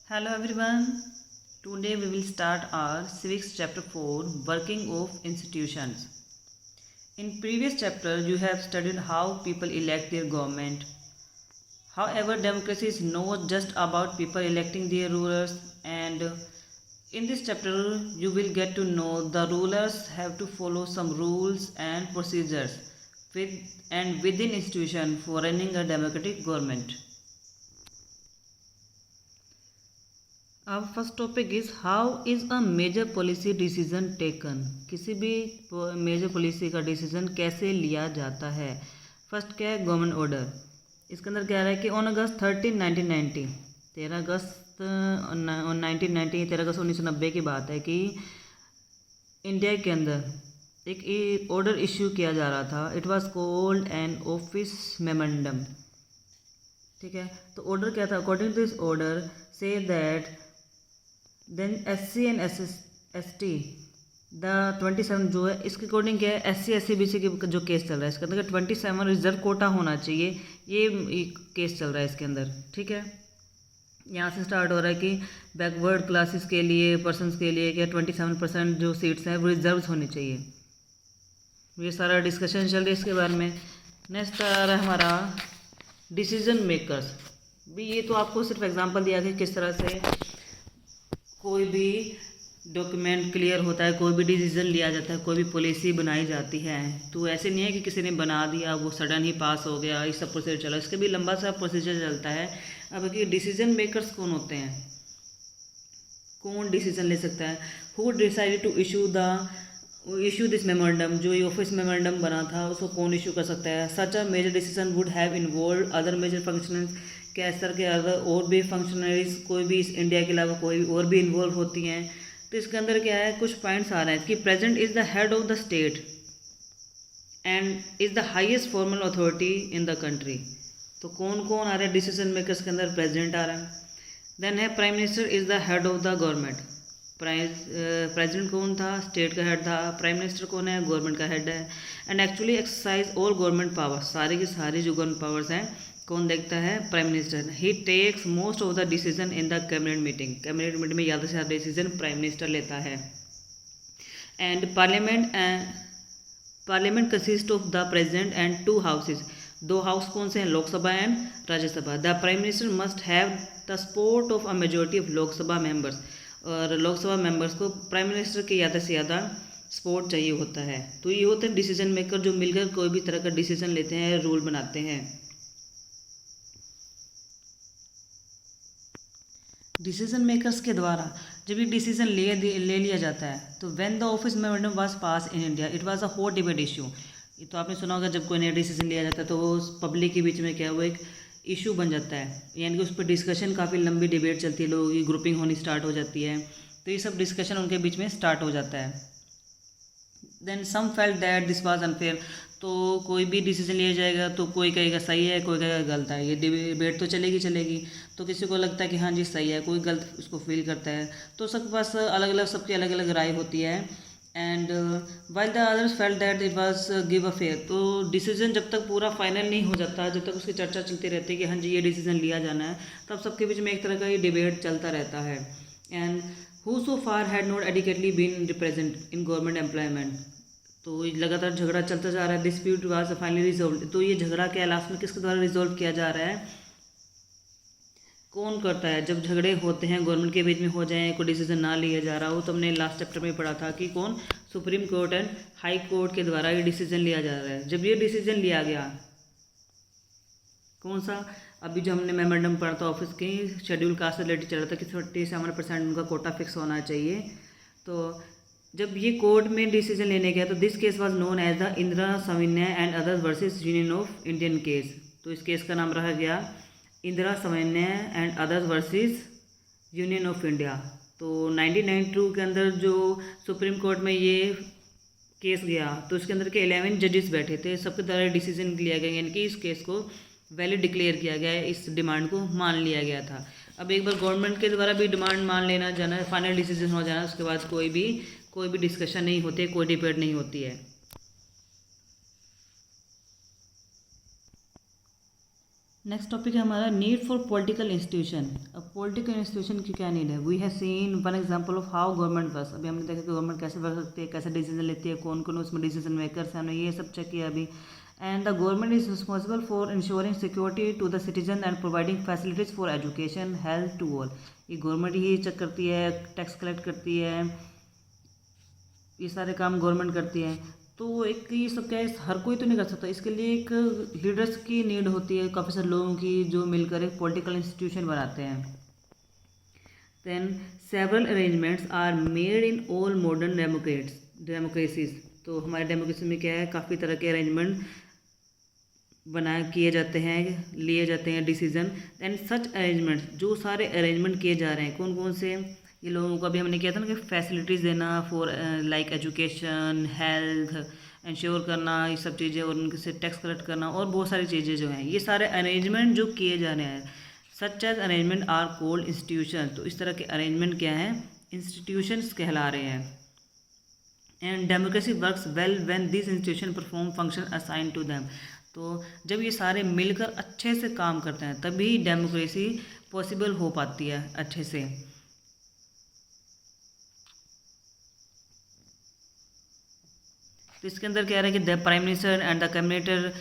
Hello everyone. Today we will start our civics chapter 4, working of institutions. In previous chapter you have studied how people elect their government. However, democracy is not just about people electing their rulers, and in this chapter you will get to know the rulers have to follow some rules and procedures within institution for running a democratic government. Our first topic is how is a major policy decision taken. किसी भी major policy का decision कैसे लिया जाता है. First क्या है, government order. इसके अंदर क्या रहा है कि ऑन अगस्त 13 अगस्त 1990 13 अगस्त 1990 की बात है कि इंडिया के अंदर एक ऑर्डर इश्यू किया जा रहा था. It was called an office memorandum. ठीक है, तो ऑर्डर क्या था? अकॉर्डिंग टू दिस ऑर्डर से that then SC and ST the 27 जो है, इसके अकॉर्डिंग क्या है, SC SC BC की जो केस चल रहा है इसके अंदर 27 रिजर्व कोटा होना चाहिए. ये केस चल रहा है इसके अंदर. ठीक है, यहाँ से स्टार्ट हो रहा है कि बैकवर्ड क्लासेस के लिए, पर्सनस के लिए क्या 27% जो सीट्स हैं वो रिजर्व होनी चाहिए. ये सारा डिस्कशन चल रही है इसके बारे में. नेक्स्ट आ रहा है हमारा डिसीजन मेकर्स. भी ये तो आपको सिर्फ एग्जांपल दिया कि किस तरह से कोई भी डॉक्यूमेंट क्लियर होता है, कोई भी डिसीजन लिया जाता है, कोई भी पॉलिसी बनाई जाती है. तो ऐसे नहीं है कि किसी ने बना दिया वो सडन ही पास हो गया, ये सब प्रोसीजर चला. इसके भी लंबा सा प्रोसीजर चलता है. अब कि डिसीजन मेकर्स कौन होते हैं, कौन डिसीजन ले सकता है? Who decided to issue this memorandum. जो ये ऑफिस मेमोरेंडम बना था उसको कौन इशू कर सकता है? Such a major decision would have involve other major functionaries. क्या इस तरह के अदर और भी फंक्शनरीज कोई भी इस इंडिया के अलावा कोई और भी इन्वॉल्व होती हैं? तो इसके अंदर क्या है, कुछ पॉइंट्स आ रहे हैं कि president is the head of the state and is the highest formal authority in the country. तो कौन कौन आ रहा है डिसीजन मेकर्स के अंदर? प्रेसिडेंट आ रहा है. देन है prime minister is the head of the government. President कौन था? स्टेट का हेड था. प्राइम मिनिस्टर कौन है? गवर्नमेंट का हेड है. And actually exercise all government powers. सारी की सारी जो गवर्नमेंट पावर्स हैं कौन देखता है? Prime minister. He takes most of the decision in the cabinet meeting. Cabinet meeting में ज़्यादा से ज़्यादा डिसीजन प्राइम मिनिस्टर लेता है. And parliament consist of the president and 2 houses. 2 house कौन से हैं? Lok Sabha and Rajya Sabha. The prime minister must have the support of a majority of Lok Sabha members. और लोकसभा मेंबर्स को प्राइम मिनिस्टर के ज़्यादा से ज़्यादा सपोर्ट चाहिए होता है. तो ये होते हैं डिसीजन मेकर जो मिलकर कोई भी तरह का डिसीजन लेते हैं, रूल बनाते हैं. डिसीजन मेकर्स के द्वारा जब ये डिसीजन ले लिया जाता है तो when the office memorandum was pass in India it was a hot debate issue. ये तो आपने सुना होगा, जब कोई नया डिसीजन लिया जाता है तो वो पब्लिक के बीच में क्या वो एक इशू बन जाता है, यानी कि उस पर डिस्कशन, काफ़ी लंबी डिबेट चलती है, लोगों की ग्रुपिंग होनी स्टार्ट हो जाती है. तो ये सब डिस्कशन उनके बीच में स्टार्ट हो जाता है. Then some felt that this was unfair. तो कोई भी डिसीजन लिया जाएगा तो कोई कहेगा सही है, कोई कहेगा गलत है. ये डिबेट तो चलेगी. तो किसी को लगता है कि हाँ जी सही है, कोई गलत उसको फील करता है. तो सबके पास सबकी अलग अलग राय होती है. And while the others felt that it was give a fair. तो डिसीजन जब तक पूरा फाइनल नहीं हो जाता, जब तक उसकी चर्चा चलती रहती है कि हाँ जी ये डिसीजन लिया जाना है, तब सबके बीच में एक तरह का ये डिबेट चलता रहता है. And who so far had not adequately been represent in government employment. तो लगातार झगड़ा चलता जा रहा है. Dispute was finally resolve. तो ये झगड़ा क्या लास्ट में किसके द्वारा रिजॉल्व किया जा रहा है? कौन करता है? जब झगड़े होते हैं गवर्नमेंट के बीच में हो जाए, कोई डिसीजन ना लिया जा रहा हो, तो हमने लास्ट चैप्टर में पढ़ा था कि कौन? Supreme court and high court के द्वारा ये डिसीजन लिया जा रहा है. जब ये डिसीजन लिया गया, कौन सा? अभी जो हमने मेमोरेंडम पढ़ा था ऑफिस की शेड्यूल कास्ट से रिलेटेड चल रहा था कि 37% उनका कोटा फिक्स होना चाहिए. तो जब ये कोर्ट में डिसीजन लेने गया तो this case was known as the Indira Sawhney and others versus union of Indian case. तो इस केस का नाम रहा गया Indira Sawhney and others versus union of India. तो 1992 के अंदर जो सुप्रीम कोर्ट में ये केस गया तो इसके अंदर के 11 जजेस बैठे थे. सबके द्वारा डिसीजन लिया गया, यानी कि इस केस को वैलिड डिक्लेयर किया गया है, इस डिमांड को मान लिया गया था. अब एक बार गवर्नमेंट के द्वारा भी डिमांड मान लेना जाना, फाइनल डिसीजन हो जाना, उसके बाद कोई भी डिस्कशन नहीं होती है, कोई डिबेट नहीं होती है. नेक्स्ट टॉपिक है हमारा नीड फॉर पॉलिटिकल इंस्टीट्यूशन. अब पॉलिटिकल इंस्टीट्यूशन की क्या नीड है? We have seen one example of how government works. अभी हमने देखा कि गवर्नमेंट कैसे वर्क करती है, कैसे डिसीजन लेती है, कौन कौन उसमें डिसीजन मेकर्स हैं, हमने ये सब चेक किया अभी। And the government is responsible for ensuring security to the citizen and providing facilities for education health to all. ये गवर्नमेंट ही चेक करती है, टैक्स कलेक्ट करती है, ये सारे काम गवर्नमेंट करती है। तो एक ये सब क्या है, हर कोई तो नहीं कर सकता, इसके लिए एक लीडर्स की नीड होती है, काफ़ी सारे लोगों की, जो मिलकर एक पॉलिटिकल इंस्टीट्यूशन बनाते हैं। Then several arrangements are made in all modern democracies. तो हमारे डेमोक्रेसी में क्या है, काफ़ी तरह के अरेंजमेंट किए जाते हैं, लिए जाते हैं डिसीजन। एंड सच अरेंजमेंट्स, जो सारे अरेंजमेंट किए जा रहे हैं, कौन कौन से, ये लोगों को अभी हमने किया था ना कि फैसिलिटीज़ देना for like education, health ensure करना, ये सब चीज़ें, और उनके से टैक्स कलेक्ट करना और बहुत सारी चीज़ें जो हैं, ये सारे अरेंजमेंट जो किए जा रहे हैं, such as arrangement are called institution. तो इस तरह के अरेंजमेंट क्या हैं, इंस्टीट्यूशंस कहला रहे हैं। And democracy works well when this institution perform function assign to them. तो जब ये सारे मिलकर अच्छे से काम करते हैं तभी डेमोक्रेसी पॉसिबल हो पाती है अच्छे से। तो इसके अंदर कह रहे हैं कि the prime minister and the cabinet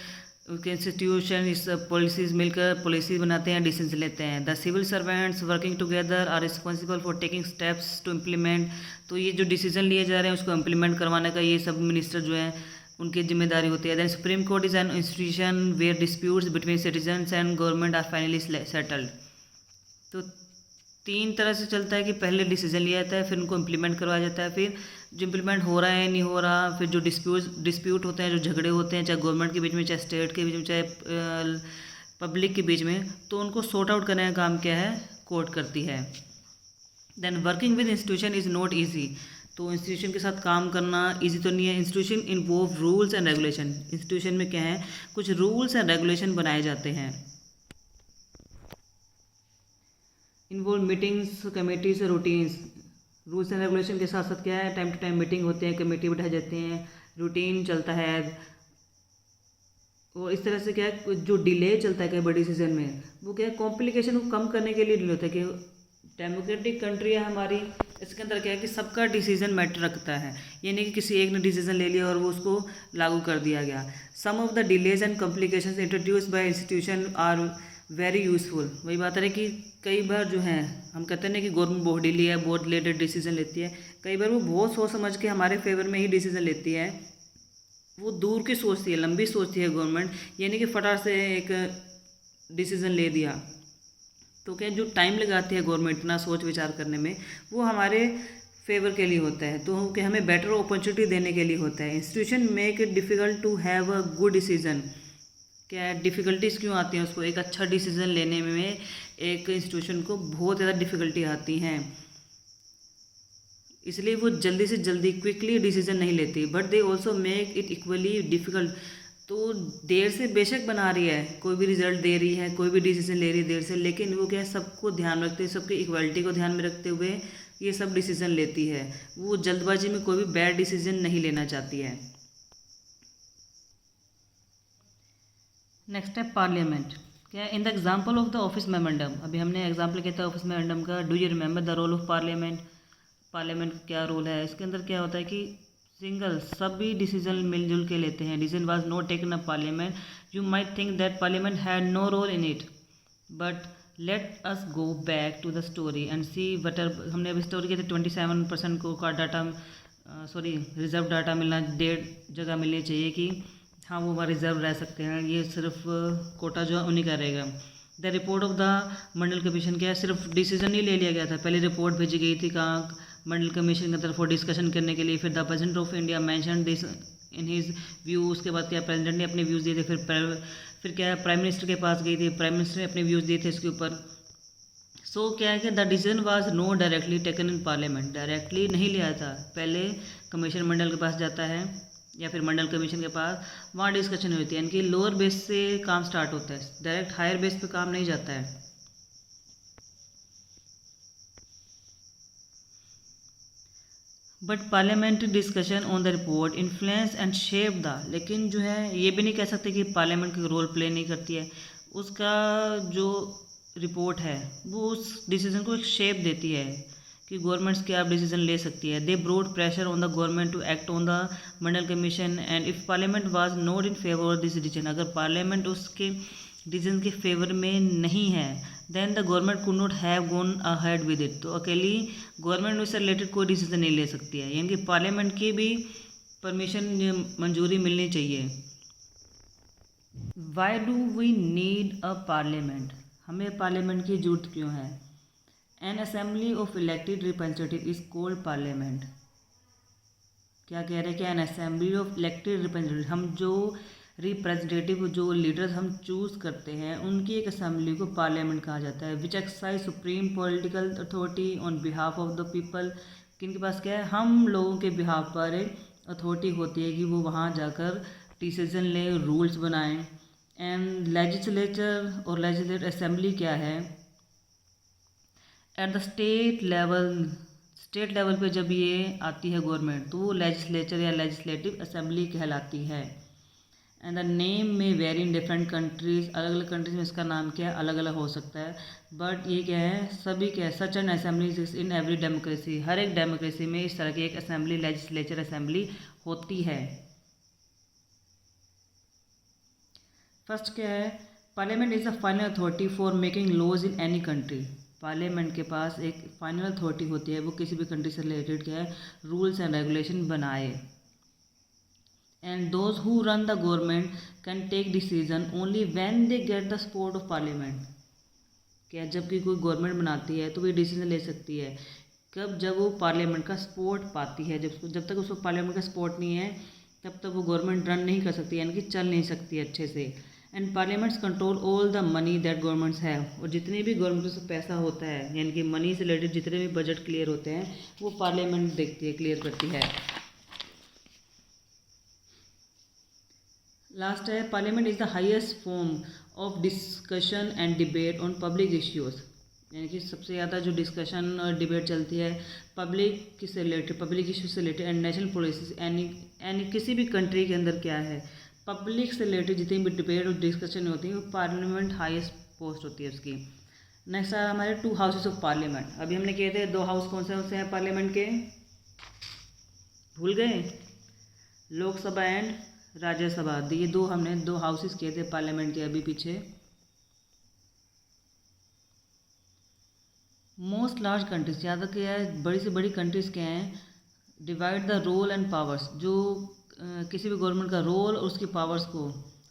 के इंस्टीट्यूशन इस पॉलिसीज मिलकर पॉलिसी बनाते हैं, डिसीजन लेते हैं। The civil servants working together are responsible for taking steps to implement. तो ये जो डिसीजन लिए जा रहे हैं उसको इम्प्लीमेंट करवाने का ये सब मिनिस्टर जो है उनकी जिम्मेदारी होती है। Then supreme court is an institution where disputes between citizens and government are finally settled. तो 3 तरह से चलता है कि पहले डिसीजन लिया जाता है, फिर उनको इम्प्लीमेंट करवाया जाता है, फिर जो इम्प्लीमेंट हो रहा है नहीं हो रहा, फिर जो डिस्प्यूट होते हैं, जो झगड़े होते हैं, चाहे गवर्नमेंट के बीच में, चाहे स्टेट के बीच में, चाहे पब्लिक के बीच में, तो उनको सॉर्ट आउट करने का काम क्या है, कोर्ट करती है। Then working with institution is not easy. तो इंस्टीट्यूशन के साथ काम करना ईजी तो नहीं है। Institution involve rules and regulation. Institution में क्या है, कुछ रूल्स एंड रेगुलेशन बनाए जाते हैं। Involve meetings, committees, routines. Rules and regulation के साथ साथ क्या है, टाइम टू टाइम मीटिंग होते हैं, कमेटी बिठाई जाती हैं, रूटीन चलता है। और इस तरह से क्या है, जो डिले चलता है कई बड़ी डिसीजन में, वो क्या है, कॉम्प्लिकेशन को कम करने के लिए डिले होता है। कि डेमोक्रेटिक कंट्री है हमारी, इसके अंदर क्या है कि सबका डिसीजन मैटर रखता है, ये नहीं कि किसी एक ने डिसीजन ले लिया और वो उसको लागू कर दिया गया। Some of the delays and complications introduced by institution are very useful. वही बात है कि कई बार जो है, हम कहते हैं ना कि गवर्नमेंट बहुत डिले है, बहुत लेटेड डिसीजन लेती है, कई बार वो बहुत सोच समझ के हमारे फेवर में ही डिसीजन लेती है। वो दूर की सोचती है, लंबी सोचती है गवर्नमेंट, ये नहीं कि फटाक से एक डिसीजन ले दिया। तो क्या जो टाइम लगाती है गवर्नमेंट इतना सोच विचार करने में, वो हमारे फेवर के लिए होता है, तो कि हमें बेटर अपॉर्चुनिटी देने के लिए होता है। Institution make it difficult to have a good decision. क्या डिफ़िकल्टीज़ क्यों आती हैं उसको, एक अच्छा डिसीजन लेने में एक इंस्टीट्यूशन को बहुत ज़्यादा डिफ़िकल्टी आती हैं, इसलिए वो जल्दी से जल्दी क्विकली डिसीजन नहीं लेती। But they also make it equally difficult. तो देर से बेशक बना रही है, कोई भी रिजल्ट दे रही है, कोई भी डिसीजन ले रही है देर से, लेकिन वो क्या है, सबको ध्यान रखते हुए, सबकी इक्वालिटी को ध्यान में रखते हुए ये सब डिसीजन लेती है। वो जल्दबाजी में कोई भी बैड डिसीजन नहीं लेना चाहती है। नेक्स्ट है पार्लियामेंट। क्या in the example of the office memorandum, अभी हमने एग्जाम्पल किया था ऑफिस मेमोरेंडम का। Do you remember the role of parliament? Parliament क्या रोल है इसके अंदर? क्या होता है कि सिंगल सभी डिसीजन मिलजुल के लेते हैं। Decision was not taken a parliament, you might think that parliament had no role in it, but let us go back to the story and see what are. हमने अभी स्टोरी की थी 27% को का डाटा रिजर्व डाटा मिलना, 1.5 जगह मिलनी चाहिए कि हाँ वो वहाँ रिजर्व रह सकते हैं, ये सिर्फ कोटा जो है उन्हीं का रहेगा। The report of the Mandal commission क्या है, सिर्फ डिसीजन नहीं ले लिया गया था, पहले रिपोर्ट भेजी गई थी कहाँ, मंडल कमीशन की तरफ डिस्कशन करने के लिए। फिर the president of India mention this in his view. उसके बाद क्या प्रेसिडेंट ने अपने व्यूज़ दिए थे। फिर क्या है, प्राइम मिनिस्टर के पास गई थी, प्राइम मिनिस्टर ने अपने व्यूज़ दिए थे इसके ऊपर। सो क्या है कि the decision was no directly taken in parliament, directly नहीं लिया था, पहले कमीशन मंडल के पास जाता है या फिर मंडल कमीशन के पास, वहाँ डिस्कशन होती है। यानी कि लोअर बेस से काम स्टार्ट होता है, डायरेक्ट हायर बेस पे काम नहीं जाता है। But parliamentary discussion on the report influence and shape the, लेकिन जो है ये भी नहीं कह सकते कि पार्लियामेंट की रोल प्ले नहीं करती है। उसका जो रिपोर्ट है वो उस डिसीजन को एक शेप देती है कि गवर्नमेंट्स क्या डिसीजन ले सकती है। They brought pressure on the government to act on the Mandal commission and if parliament was not in favour of this decision, अगर पार्लियामेंट उसके डिसीजन के फेवर में नहीं है then the government could not have gone ahead with it, तो अकेली government उससे related कोई डिसीजन नहीं ले सकती है, यानी कि पार्लियामेंट की भी परमिशन मंजूरी मिलनी चाहिए। Why do we need a parliament, हमें पार्लियामेंट की जरूरत क्यों है। An assembly of elected representative is called parliament, क्या कह रहे हैं कि an assembly of elected representative, हम जो रिप्रेजेंटेटिव जो लीडर्स हम चूज़ करते हैं उनकी एक असेंबली को पार्लियामेंट कहा जाता है। विच exercise supreme political authority on behalf of the people, किनके पास क्या है, हम लोगों के बिहाफ पर एक अथॉरिटी होती है कि वो वहाँ जाकर डिसीजन लें, रूल्स बनाएं। एंड लेजिस्लेचर और लेजिस्लेटिव असेंबली क्या है, एट द स्टेट लेवल पे जब ये आती है गवर्नमेंट तो वो लेजिस्लेचर या लेजिस्लेटिव असेंबली कहलाती है। एंड द नेम में वेरी इन डिफरेंट कंट्रीज, अलग अलग कंट्रीज में इसका नाम क्या है अलग अलग हो सकता है, बट ये क्या है सभी क्या है such an assembly in every democracy, हर एक डेमोक्रेसी में इस तरह की एक असेंबली लेजिस्लेचर असेंबली होती है। फर्स्ट क्या है, parliament is the final authority for making laws in any country, parliament के पास एक फाइनल अथॉरिटी होती है वो किसी भी कंट्री से रिलेटेड क्या है रूल्स एंड रेगुलेशन बनाए। And those who run the government can take decision only when they get the support of parliament, क्या जबकि कोई गवर्नमेंट बनाती है तो वो डिसीजन ले सकती है कब, जब वो पार्लियामेंट का सपोर्ट पाती है। जब तक उसको पार्लियामेंट का सपोर्ट नहीं है तब तक वो गवर्नमेंट रन नहीं कर सकती, यानी कि चल नहीं सकती अच्छे से। And parliaments control all the money that governments have, और जितने भी गवर्नमेंट से पैसा होता है यानी कि मनी से रिलेटेड जितने भी बजट क्लियर होते हैं वो पार्लियामेंट देखती है, क्लियर करती है। लास्ट है, parliament is the highest form of discussion and debate on public issues, यानी कि सबसे ज़्यादा जो डिस्कशन और डिबेट चलती है पब्लिक किससे रिलेटेड, पब्लिक इशू से रिलेटेड एंड नेशनल पॉलिसीज, यानी किसी भी कंट्री के अंदर क्या है पब्लिक से रिलेटेड जितनी भी डिबेट और डिस्कशन होती है वो पार्लियामेंट हाईएस्ट पोस्ट होती है उसकी। नेक्स्ट है हमारे 2 हाउसेस ऑफ पार्लियामेंट, अभी हमने कहे थे 2 हाउस कौन से हैं पार्लियामेंट के, भूल गए, लोकसभा एंड राज्यसभा, ये 2 हमने 2 हाउसेस किए थे पार्लियामेंट के अभी पीछे। मोस्ट लार्ज कंट्रीज, ज़्यादा क्या है बड़ी से बड़ी कंट्रीज़ क्या हैं, divide the role and powers, जो किसी भी गवर्नमेंट का रोल और उसकी पावर्स को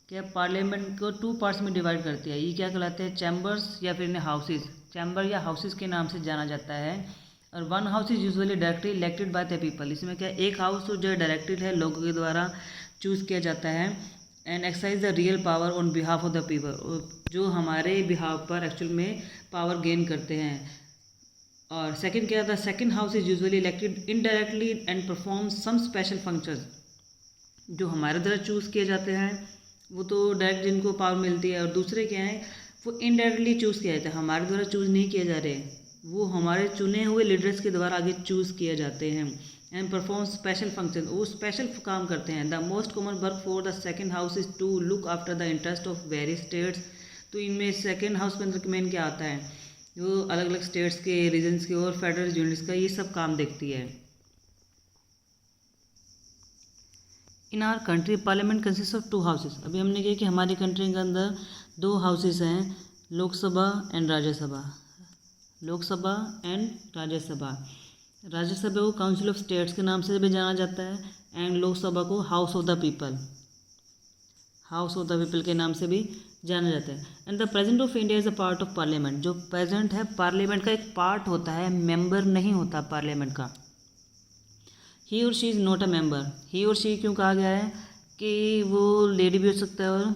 क्या पार्लियामेंट को 2 पार्ट्स में डिवाइड करती है। ये क्या कहलाते हैं, चैम्बर्स या फिर इन्हें हाउसेस, चैम्बर या हाउसेस के नाम से जाना जाता है। और 1 house is usually directly elected by the people, इसमें क्या एक हाउस तो जो डायरेक्टेड है लोगों के द्वारा चूज़ किया जाता है। And exercise the real power on behalf of the people, जो हमारे बिहाफ पर एक्चुअल में पावर गेन करते हैं। और सेकंड क्या था, second house is usually elected indirectly and perform some special functions, जो हमारे द्वारा चूज़ किए जाते हैं वो तो डायरेक्ट जिनको पावर मिलती है, और दूसरे क्या हैं वो इनडायरेक्टली चूज़ किया जाता है, हमारे द्वारा चूज़ नहीं किए जा रहे, वो हमारे चुने हुए लीडर्स के द्वारा आगे चूज़ किए जाते हैं। एंड परफॉर्म स्पेशल फंक्शन, वो स्पेशल काम करते हैं। The most common work for the second house is to look after the interest of various states, तो इनमें सेकंड हाउस के अंदर मेन क्या आता है, जो अलग अलग स्टेट्स के रीजन्स के और फेडरल यूनिट्स का ये सब काम देखती है। In our country parliament consist of 2 houses, अभी हमने कहा कि हमारी कंट्री के अंदर 2 हाउसेस हैं, लोकसभा एंड राज्यसभा, लोकसभा एंड राज्यसभा। राज्यसभा को काउंसिल ऑफ स्टेट्स के नाम से भी जाना जाता है एंड लोकसभा को house of the people, house of the people के नाम से भी जाना जाता है। And the president of India is a part of parliament, जो प्रेसिडेंट है पार्लियामेंट का एक पार्ट होता है, मेंबर नहीं होता पार्लियामेंट का। ही और she is not a member, he और शी क्यों कहा गया है कि वो लेडी भी हो सकता है और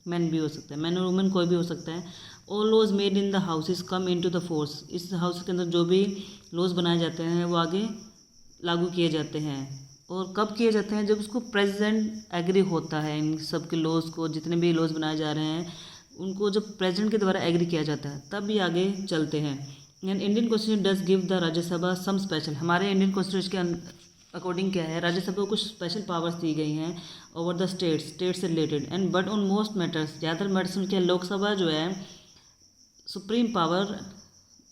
मैन भी हो सकता है, मैन और वुमेन कोई भी हो सकता है। All laws made in the houses come into the force, इस हाउस के अंदर जो भी लॉज बनाए जाते हैं वो आगे लागू किए जाते हैं। और कब किए जाते हैं, जब उसको प्रेसिडेंट एग्री होता है, इन सब के लॉज को, जितने भी लॉज बनाए जा रहे हैं उनको जब प्रेसिडेंट के द्वारा एग्री किया जाता है तब भी आगे चलते हैं। And Indian constitution does give the Rajya Sabha some special, हमारे इंडियन कॉन्स्टिट्यूशन के अकॉर्डिंग क्या है, राज्यसभा को कुछ स्पेशल पावर्स दी गई हैं ओवर द स्टेट से related. And but on most matters, ज़्यादातर मैटर्स में क्या लोकसभा जो है सुप्रीम पावर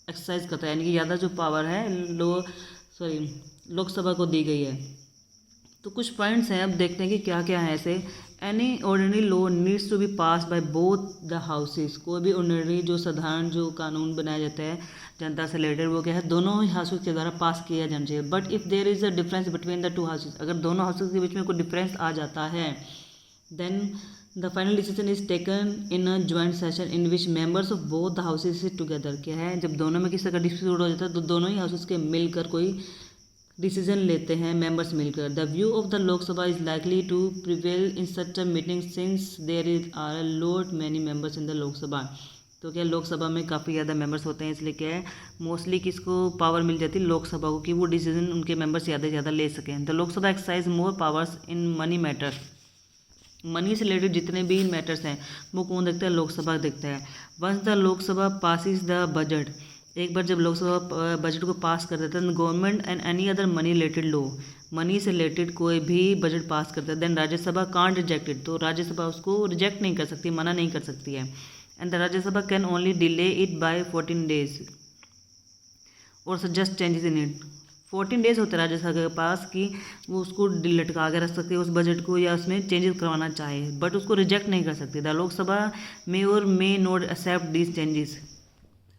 एक्सरसाइज करता है, यानी कि ज़्यादा जो पावर है लोकसभा को दी गई है। तो कुछ पॉइंट्स हैं, अब देखते हैं कि क्या क्या है ऐसे। Any ordinary law needs to be pass by both the houses. कोई भी ऑर्डिनरी जो साधारण जो कानून बनाया जाता है जनता से रिलेटेड, वो क्या है, दोनों ही हाउसेस के द्वारा पास किया जाना चाहिए। But if there is a difference between the two houses, अगर दोनों हाउसेस के बीच में कोई डिफरेंस आ जाता है, then the final decision is taken in a joint session in which members of both the houses sit together. क्या है, जब दोनों में किसी तरह का डिस्प्यूट हो जाता है तो दोनों ही हाउसेस के मिलकर कोई डिसीजन लेते हैं मेंबर्स मिलकर। The view of the Lok Sabha is likely to prevail in such a meeting since there is are a lot many members in the Lok Sabha. तो क्या लोकसभा में काफ़ी ज़्यादा मेंबर्स होते हैं, इसलिए क्या है मोस्टली किसको पावर मिल जाती है, लोकसभा को, कि वो डिसीजन उनके मेंबर्स ज़्यादा से ज़्यादा ले सकें। The Lok Sabha exercise more powers in money matters. Money से रिलेटेड जितने भी मैटर्स हैं वो कौन देखता है, लोकसभा देखता है। Once the Lok Sabha passes the budget, एक बार जब लोकसभा बजट को पास कर देता है, government and any other money related law, money से रिलेटेड कोई भी बजट पास करता है, then Rajya Sabha can't reject it, तो राज्यसभा उसको रिजेक्ट नहीं कर सकती, मना नहीं कर सकती है। And the Rajya Sabha can only delay it by 14 days और suggest changes in it. 14 days होते हैं राज्यसभा के पास कि वो उसको लटका के रख सकती है उस बजट को, या उसमें चेंजेस करवाना चाहे, बट उसको रिजेक्ट नहीं कर सकती। द लोकसभा मे और may not accept this changes.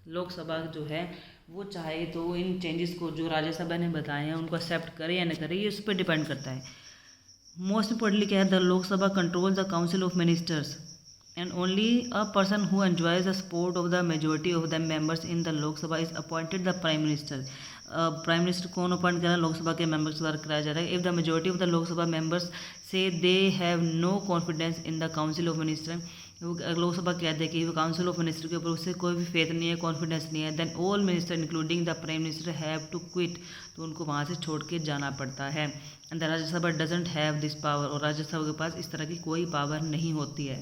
Lok Sabha जो है वो चाहे तो इन चेंजेस को जो राज्यसभा ने बताए हैं उनको एक्सेप्ट करे या न करे, ये उस पर डिपेंड करता है। मोस्ट इम्पोर्टेंटली क्या है, the Lok Sabha control the council of ministers and only a person who enjoys the support of the majority of the members in the Lok Sabha is appointed the prime minister। Prime minister कौन appoint कर रहा है, लोकसभा के members द्वारा कराया जा रहा है। If the majority of the Lok Sabha members say they have no confidence in the council of minister, Lok Sabha कहते हैं कि वो काउंसिल ऑफ मिनिस्टर के ऊपर उससे कोई भी फेथ नहीं है, कॉन्फिडेंस नहीं है, then all minister including the prime minister have to quit, तो उनको वहाँ से छोड़ के जाना पड़ता है। And the Rajya Sabha doesn't have this power, और राज्यसभा के पास इस तरह की कोई पावर नहीं होती है।